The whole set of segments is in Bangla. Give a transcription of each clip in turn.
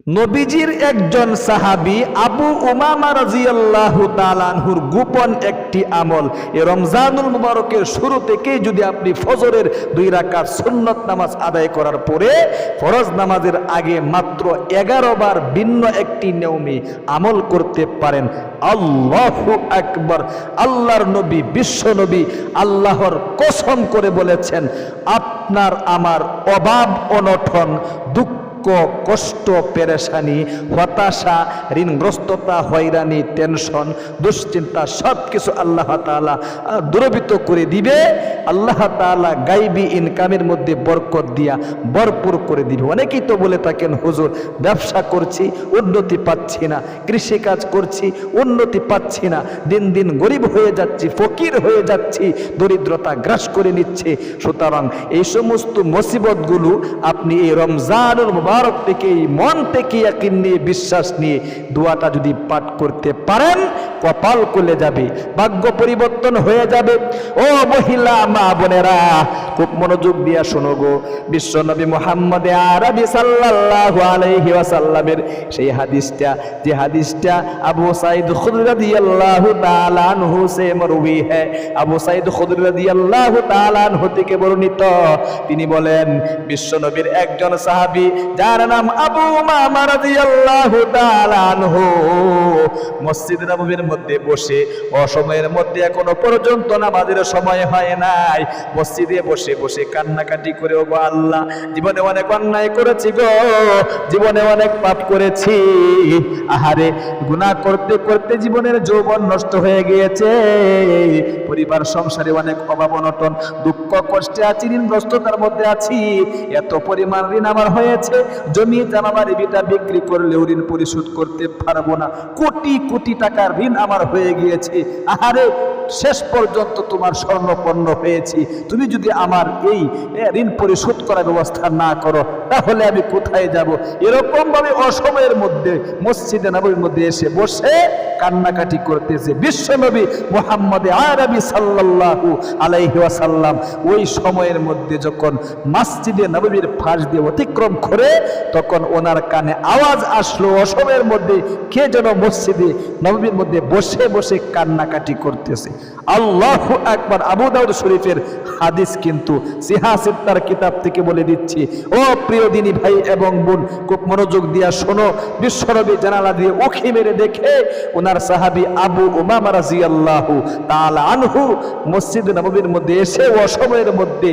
নবীজির একজন সাহাবী আবু উমামা রাদিয়াল্লাহু তাআলা আনহুর গোপন একটি আমল, এই রমজানুল মুবারকের শুরু থেকেই যদি আপনি ফজরের 2 রাকাত সুন্নত নামাজ আদায় করার পরে ফরজ নামাজের আগে মাত্র 11 বার ভিন্ন একটি নিয়মে আমল করতে পারেন, আল্লাহু আকবার। আল্লাহর নবী, বিশ্ব নবী আল্লাহর কসম করে বলেছেন, আপনার আমার অভাব অনটন, দুঃখ, কষ্ট, পেরেশানি, হতাশা, ঋণগ্রস্ততা, হয়রানি, টেনশন, দুশ্চিন্তা সব কিছু আল্লাহ তাআলা দূরীভূত করে দিবে। আল্লাহ তাআলা গাইবি ইনকামের মধ্যে বরকত দিয়া ভরপুর করে দিবে। অনেকেই তো বলে থাকেন, হুজুর ব্যবসা করছি উন্নতি পাচ্ছি না, কৃষিকাজ করছি উন্নতি পাচ্ছি না, দিন দিন গরিব হয়ে যাচ্ছি, ফকির হয়ে যাচ্ছি, দরিদ্রতা গ্রাস করে নিচ্ছে। সুতরাং এই সমস্ত মুসিবতগুলো আপনি এই রমজানুল মুবারক থেকে মন থেকে ইয়াকিন নিয়ে, বিশ্বাস নিয়ে দোয়াটা যদি পাঠ করতে পারেন, কপাল খুলে যাবে, ভাগ্য পরিবর্তন হয়ে যাবে। ও মহিলা মা বোনেরা, খুব মনোযোগ দিয়া শোনো গো। বিশ্ব নবী মুহাম্মদ আরবি সাল্লাল্লাহু আলাইহি ওয়াসাল্লামের সেই হাদিসটা, যে হাদিসটা আবু সাঈদ খুদরি রাদিয়াল্লাহু তাআলা আনহু সে মরুই হ্যায়, আবু সাঈদ খুদরি রাদিয়াল্লাহু তাআলা আনহু থেকে বর্ণিত। তিনি বলেন, বিশ্ব নবীর একজন সাহাবী যার নাম আবু উমামা রাদিয়াল্লাহু তাআলা আনহু মসজিদ নববীর মধ্যে বসে, অসময়ের মধ্যে এখনো পর্যন্ত নামাজের সময় হয় নাই, মসজিদে বসে বসে কান্নাকাটি করে, ওগো আল্লাহ, জীবনে অনেক অন্যায় করেছি গো, জীবনে অনেক পাপ করেছি, আহারে গুনাহ করতে করতে জীবনের যৌবন নষ্ট হয়ে গিয়েছে, পরিবার সংসারে অনেক অভাব অনটন, দুঃখ কষ্টে আছি, ঋণগ্রস্ততার মধ্যে আছি, এত পরিমাণ ঋণ আমার হয়েছে, জমি জানাবার বিটা বিক্রি করলেও ঋণ পরিশোধ করতে পারবো না, কোটি কোটি টাকার ঋণ আমার হয়ে গিয়েছে, আহারে শেষ পর্যন্ত তোমার স্বর্ণপন্ন হয়েছি, তুমি যদি আমার এই ঋণ পরিশোধ করার ব্যবস্থা না করো তাহলে আমি কোথায় যাব? এরকম ভাবে অসময়ের মধ্যে মসজিদে নববীর মধ্যে এসে বসে কান্নাকাটি করতেছে বিশ্ব নবী মুহাম্মদ আরবি সাল্লাল্লাহু আলাইহি ওয়াসাল্লাম। ওই সময়ের মধ্যে যখন মসজিদে নববীর পাশ দিয়ে অতিক্রম করে, তখন ওনার কানে আওয়াজ আসলো, অসময়ের মধ্যে কে যেন মসজিদে নববীর মধ্যে বসে বসে কান্নাকাটি করতেছে। আল্লাহু আকবার। আবু দাউদ শরীফের হাদিস, কিন্তু সিহাসিত্তার কিতাব থেকে বলে দিচ্ছি। ও প্রিয় দিনী ভাই এবং বোন, খুব মনোযোগ দিয়া শোনো। বিশ্বনবী জানালা দিয়ে উঁকি মেরে দেখে ওনার সাহাবী আবু উমামা রাদিয়াল্লাহু তাআলা আনহু মসজিদ নববীর মধ্যে এসে অসময়ের মধ্যে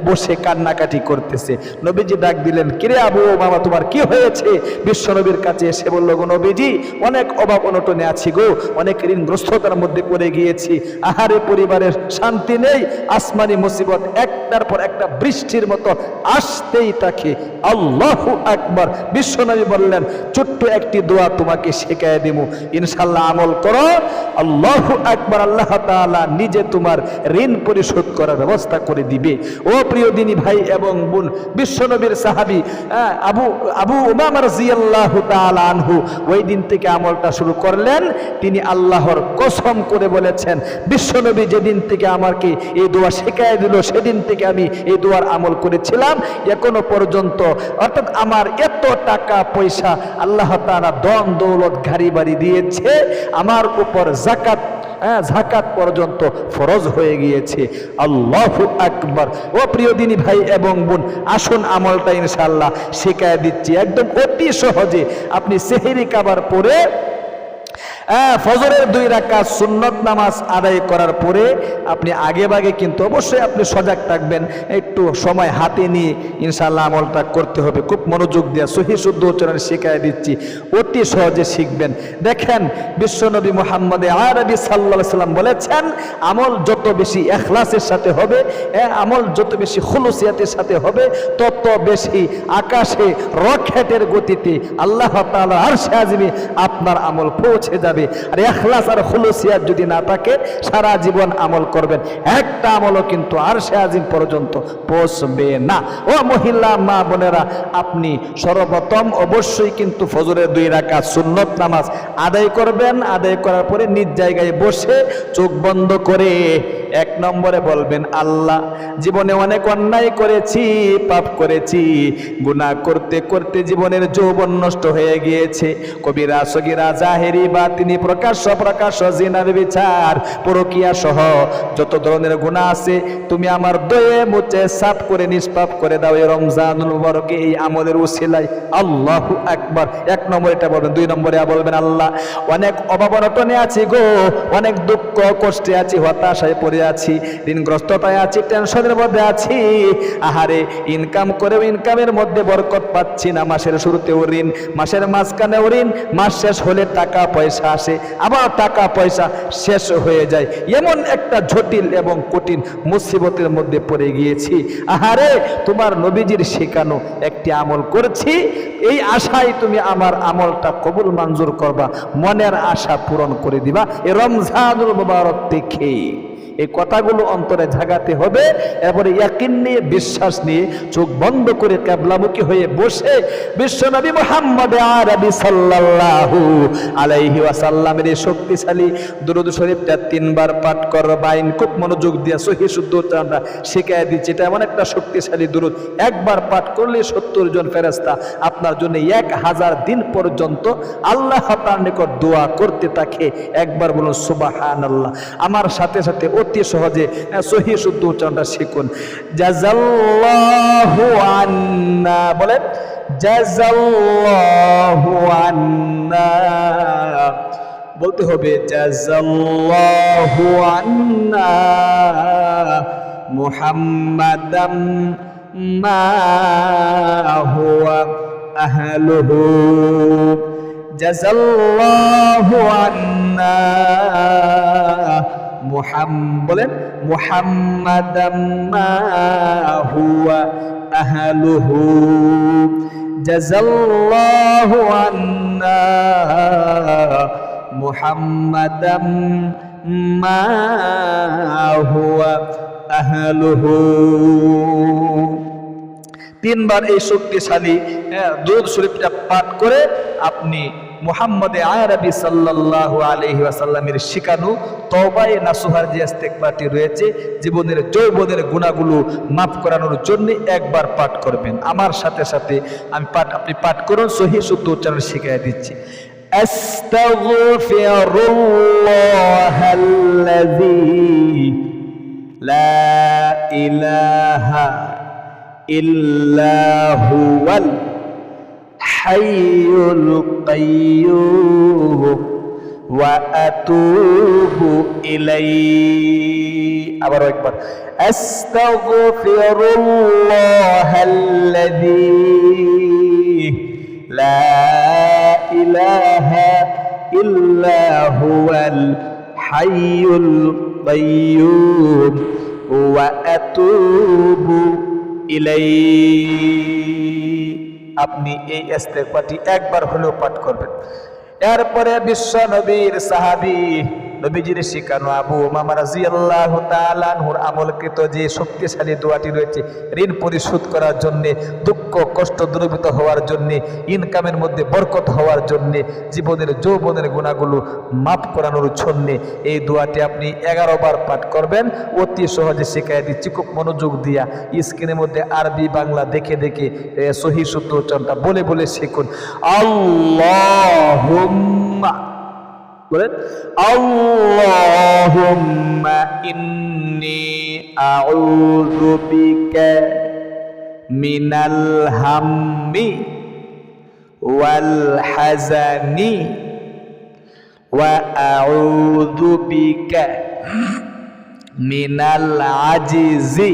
বসে কান্নাকাটি করতেছে। নবীজি ডাক দিলেন, কিরে আবু উমামা, তোমার কি হয়েছে? বিশ্বনবীর কাছে এসে বলল, গো নবীজি, অনেক অভাব অনটনে আছি গো, অনেক ঋণগ্রস্ততার মধ্যে পড়ে গিয়েছি, আহারে পরিবারের শান্তি নেই, আসমানি মুসিবত একটার পর একটা বৃষ্টির মতো আসতেই থাকে। আল্লাহু আকবার। বিশ্বনবী বললেন, ছোট্ট একটি দোয়া তোমাকে শেখায় দেব, ইনশাআল্লাহ আমল করো, আল্লাহু আকবার, আল্লাহ তাআলা নিজে তোমার ঋণ পরিশোধ করার ব্যবস্থা করে দিবে। ও প্রিয় দিনী ভাই এবং বোন, বিশ্বনবীর সাহাবী আবু উমামা রাদিয়াল্লাহু তাআলা আনহু ওই দিন থেকে আমলটা শুরু করলেন। তিনি আল্লাহর কসম করে বলেছেন, বিশ্বনবী যেদিন থেকে আমাকে এই দোয়া শেখায় দিল, সেদিন থেকে আমি এই দোয়ার আমল করেছিলাম এখনো পর্যন্ত। অর্থাৎ আমার এত টাকা পয়সা আল্লাহ তাআলা ধন দৌলত গাড়ি বাড়ি দিয়েছে, আমার উপর যাকাত পর্যন্ত ফরজ হয়ে গিয়েছে। আল্লাহু আকবার। ও প্রিয় দিনী ভাই এবং বোন, আসুন আমলটা ইনশাআল্লাহ শেখায় দিচ্ছি একদম অতি সহজে। আপনি সেহরি খাবার পরে ফজরের 2 রাকাত সুন্নত নামাজ আদায় করার পরে আপনি আগে ভাগে কিন্তু অবশ্যই আপনি সজাগ থাকবেন, একটু সময় হাতে নিয়ে ইনশাআল্লাহ আমলটা করতে হবে। খুব মনোযোগ দিয়ে সহিহ শুদ্ধ উচ্চারণ শেখায় দিচ্ছি, অতি সহজে শিখবেন। দেখেন, বিশ্বনবী মুহাম্মদ আরবি সাল্লাল্লাহু আলাইহি সাল্লাম বলেছেন, আমল যত বেশি ইখলাসের সাথে হবে, আমল যত বেশি খুলুসিয়াতের সাথে হবে, তত বেশি আকাশে রকেটের গতিতে আল্লাহ তাআলা আরশে আজিমে আপনার আমল পৌঁছে যাবে। আর ইখলাস আর খুলুসিয়াত যদি না থাকে, সারা জীবন আমল করবেন, একটা আমলও কিন্তু আরশে আজিম পর্যন্ত পৌঁছবে না। ও মহিলা মা বোনেরা, আপনি সর্বপ্রথম অবশ্যই কিন্তু ফজরের 2 রাকাত সুন্নত নামাজ আদায় করবেন। আদায় করার পরে নিজ জায়গায় বসে চোখ বন্ধ করে এক নম্বরে বলবেন আল্লাহ, জীবনে অনেক অন্যায় করেছি, পাপ করেছি, গুনাহ করতে করতে জীবনের যৌবন নষ্ট হয়ে গিয়েছে। কবিরা সগীরা জাহেরি বাতিনি প্রকাশ্য প্রকাশ্য জিনা বিচার পরকিয়া সহ যত ধরনের গুনাহ আছে তুমি আমার দয়ে মুছে সাফ করে নিষ্পাপ করে দাও এই রমজানুল মুবারকে এই আমলের উসিলায়। আল্লাহু আকবার। এক নম্বর এটা বলবেন। দুই নম্বরে বলবেন আল্লাহ, অনেক অভাব অনটনে আছি গো, অনেক দুঃখ কষ্টে আছি, হতাশায় পড়ে আছি, ঋণগ্রস্ততায় আছি, টেনশনের মধ্যে আছি। আহারে ইনকাম করেও ইনকামের মধ্যে বরকত পাচ্ছি না, মাসের শুরুতেও ঋণ, মাসের মাঝখানেও ঋণ, মাস শেষ হলে টাকা পয়সা আসে, আবার টাকা পয়সা শেষ হয়ে যায়, এমন একটা জটিল এবং কঠিন মুসিবতের মধ্যে পড়ে গিয়েছি। আহারে তোমার নবীজির শেখানো একটি আমল করছি, এই আশায় তুমি আমার আমলটা কবুল মঞ্জুর করবা, মনের আশা পূরণ করে দিবা এই রমজানুল মুবারক দেখে। এই কথাগুলো অন্তরে জাগাতে হবে। এরপরে ইয়াকিন নিয়ে, বিশ্বাস নিয়ে চোখ বন্ধ করে কিবলামুখী হয়ে বসে বিশ্বনবী মুহাম্মদ আরবি সাল্লাল্লাহু আলাইহি ওয়াসাল্লামের এই শক্তিশালী দুরূদ শরীফটা 3 বার পাঠ করবেন। খুব মনোযোগ দিয়ে সহিহ শুদ্ধ উচ্চারণটা শিখিয়ে দিচ্ছি। এটা এমন একটা শক্তিশালী দুরূদ, একবার পাঠ করলে 70 জন ফেরেশতা আপনার জন্য 1000 দিন পর্যন্ত আল্লাহ তাআলার নিকট দোয়া করতে থাকে। একবার বলুন সুবহানাল্লাহ। আমার সাথে সাথে অতি সহজে সহিহ শুদ্ধ উচ্চারণটা শিখুন। জাযাল্লাহু আন্না, বলেন জাযাল্লাহু আন্না, বলতে হবে জাযাল্লাহু আন্না মুহাম্মাদাম মা হুয়া আহলুহু, জাযাল্লাহু আন্না বলেন মুহাম্মাদাম মা হুয়া আহলুহু, জাযাল্লাহু আন্না মুহাম্মাদাম মা হুয়া আহলুহু। 3 বার এই শক্তিশালী দুরূদ শরীফটা পাঠ করে আপনি মুহাম্মদ আরবি সাল্লাল্লাহু আলাইহি ওয়াসাল্লামের শিখানো তওবায়ে নাসুহার যে ইস্তেগফারটি রয়েছে, জীবনের যৌবনের গুনাহগুলো মাফ করানোর জন্য একবার পাঠ করবেন। আমার সাথে সাথে আপনি পাঠ করুন, সহিহ শুদ্ধ উচ্চারণ শিখিয়ে দিচ্ছি। আস্তাগফিরুল্লাহাল্লাযী লা ইলাহা ইল্লা হুয়াল হাইয়ুল কাইয়্যুম ওয়া আতুবু ইলাইহি। আবার একবার আস্তাগফিরুল্লাহাল্লাযী লা ইলাহা ইল্লা হুয়াল হাইয়ুল কাইয়্যুম ওয়া আতুবু ইলাইহি। আপনি এই ইস্তেগফারটি একবার হলেও পাঠ করবেন। এরপরে বিশ্ব নবীর সাহাবী নবীজির শিখানো আবু উমামা রাদিয়াল্লাহু তাআলা আনহুর আমলকৃত যে শক্তিশালী দোয়াটি রয়েছে, ঋণ পরিশোধ করার জন্য, দুঃখ কষ্ট দূরীভূত হওয়ার জন্য, ইনকামের মধ্যে বরকত হওয়ার জন্য, জীবনের যৌবনের গুনাহগুলো মাফ করানোর জন্য এই দোয়াটি আপনি 11 বার পাঠ করবেন। অতি সহজে শিখিয়ে দিচ্ছি, খুব মনোযোগ দিয়া স্ক্রিনের মধ্যে আরবি বাংলা দেখে দেখে সহিহ শুদ্ধ উচ্চারণটা বলে বলে শিখুন। আল্লাহুম্মা, বলেন আল্লাহুম্মা ইন্নী আউযু বিকা মিনাল হাম্মি ওয়াল হাযানি ওয়া আউযু বিকা মিনাল আজিজি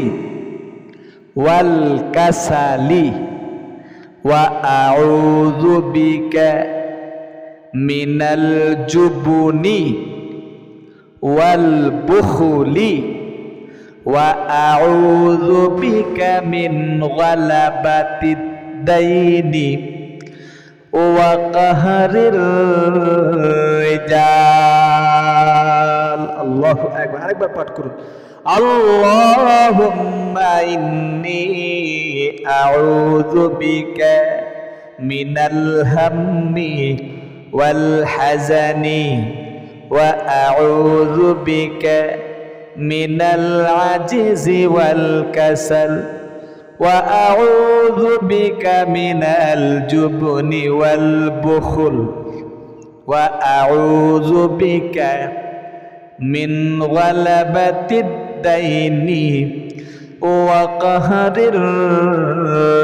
ওয়াল কাসালি ওয়া আউযু বিকা মিনাল জুবুনি ওয়াল বুখলি ওয়া আউযু বিকা মিন গালাবাতিদ দাইনি ওয়া কাহরির রিজাল। আল্লাহু আকবার। আরেকবার পাঠ করুন। আল্লাহুম্মা ইন্নী আউযু বিকা মিনাল হাম্মি ওয়াল হাযানি ওয়া আউযু বিকা মিনাল আজিজি ওয়াল কাসাল ওয়া আউযু বিকা মিনাল জুবনি ওয়াল বুখল ওয়া আউযু বিকা মিন গালাবাতিদ দাইনি ওয়া কাহরির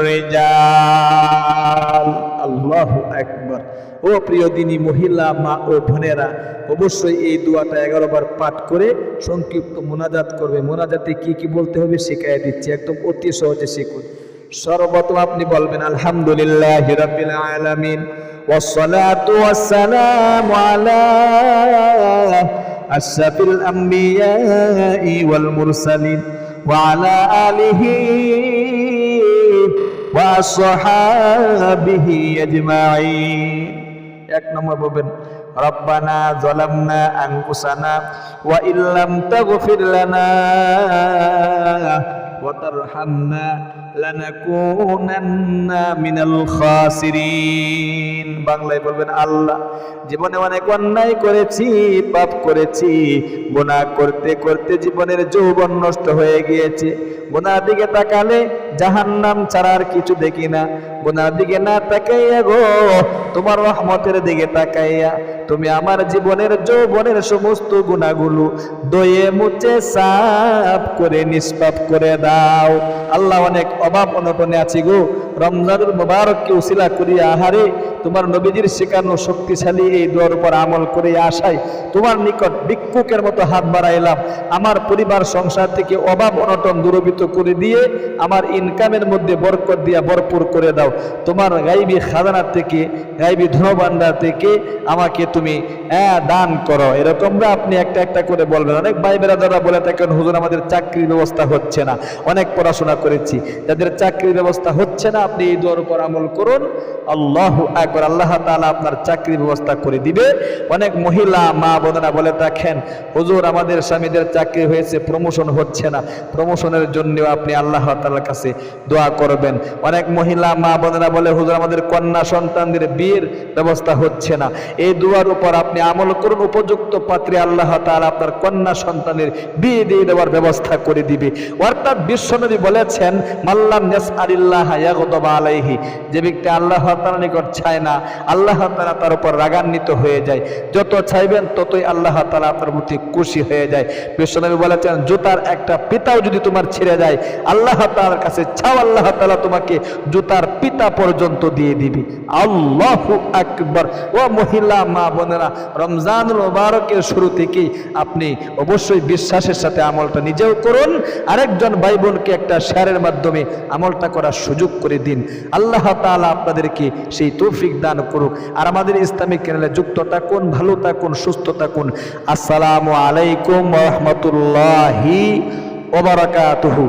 রিজাল। আল্লাহু আকবার। ও প্রিয় দিনী মহিলা, মা ও বোনেরা, অবশ্যই এই দোয়াটা 11 বার পাঠ করে সংক্ষিপ্ত মোনাজাত করবে। মোনাজাতে কি কি বলতে হবে শিখিয়ে দিচ্ছি, একদম অতি সহজে শিখুন। সর্বপ্রথম আপনি বলবেন আলহামদুলিল্লাহি রাব্বিল আলামিন ওয়াসসালাতু ওয়াসসালামু আলা আশরাফিল আমবিয়াই ওয়াল মুরসালিন ওয়া আলা আলিহি ওয়া আসহাবিহি আজমাইন। এক নম্বর বলবেন রব্বানা যালামনা আনফুসানা ওয়া ইল্লাম তাগফির লানা ওয়া তারহামনা লানাকুনান্না মিনাল খাসিরিন। বাংলায় বলবেন আল্লাহ, জীবনে অনেক অন্যায় করেছি, পাপ করেছি, গুনাহ করতে করতে জীবনের যৌবন নষ্ট হয়ে গিয়েছে। গুনার দিকে তাকালে জাহান্নাম ছাড়া আর কিছু দেখি না। গুনার দিকে না তাকাইয়া গো, তোমার রহমতের দিকে তাকাইয়া তুমি আমার জীবনের যৌবনের সমস্ত গুনাহগুলো দয়ে মুছে সাফ করে নিষ্পাপ করে দাও। আল্লাহ, অনেক অভাব অনটনে আছি গো, রমজানুল মুবারককে উসিলা করিয়া আহারে তোমার নবীজির শেখানো শক্তিশালী এই দোয়ার উপর আমল করে আশায় তোমার নিকট ভিক্ষুকের মতো হাত বাড়াইলাম। আমার পরিবার সংসার থেকে অভাব অনটন দূরীভূত করে দিয়ে আমার ইনকামের মধ্যে বরকত দিয়া ভরপুর করে দাও। তোমার গাইবী খাজানা থেকে, গাইবী ধনভাণ্ডার থেকে আমাকে তুমি দান করো। এরকমরা আপনি একটা একটা করে বলবেন। অনেক ভাই বেরাদাররা বলে থাকেন হুজুর আমাদের চাকরির ব্যবস্থা হচ্ছে না, অনেক পড়াশোনা করেছি, যাদের চাকরির ব্যবস্থা হচ্ছে না আপনি এই দোয়ার উপর আমল করুন। আল্লাহু আকবার। আল্লাহ তাআলা আপনার চাকরির ব্যবস্থা করে দিবে। অনেক মহিলা মা বোনেরা বলে থাকেন হুজুর আমাদের স্বামীদের চাকরি হয়েছে, প্রমোশন হচ্ছে না, প্রমোশনের জন্য আপনি আল্লাহ তাআলার কাছে দোয়া করবেন। অনেক মহিলা মা বোনেরা বলে হুজুর আমাদের কন্যা সন্তানদের বিয়ের ব্যবস্থা হচ্ছে না, এই দোয়ার উপর আপনি আমল করুন, উপযুক্ত পাত্রে আল্লাহ তাআলা আপনার কন্যা সন্তানের বিয়ে দিয়ে দেওয়ার ব্যবস্থা করে দিবে। অর্থাৎ বিশ্বনবী বলেছেন মাল্লাম ইয়াসআলিল্লাহ ইয়াগদাব আলাইহি, যে ব্যক্তি আল্লাহ তাআলার নিকট চায় না আল্লাহ তাআলা তার উপর রাগান্বিত হয়ে যায়। যত চাইবেন ততই আল্লাহ তাআলা আপনার প্রতি খুশি হয়ে যায়। বিশ্বনবী বলেছেন জুতার একটা পিতাও যদি তোমার ছেড়ে যায় আল্লাহ তাআলার কাছে চাও, আল্লাহ তাআলা তোমাকে জুতার পিতা পর্যন্ত দিয়ে দিবে। আল্লাহু আকবার। ও মহিলা মা বোনেরা, রমজানুল মুবারকের শুরু থেকেই আপনি অবশ্যই বিশ্বাসের সাথে আমলটা নিজেও করুন, আরেকজন ভাই বোনকে একটা শেয়ারের মাধ্যমে আমলটা করার সুযোগ করে দিন। আল্লাহ তাআলা আপনাদেরকে সেই তৌফিক দান করুক। আর আমাদের ইসলামিক চ্যানেলে যুক্ত থাকুন, ভালো থাকুন, সুস্থ থাকুন। আসসালামু আলাইকুম ওয়া রাহমাতুল্লাহি ওয়া বারাকাতুহু।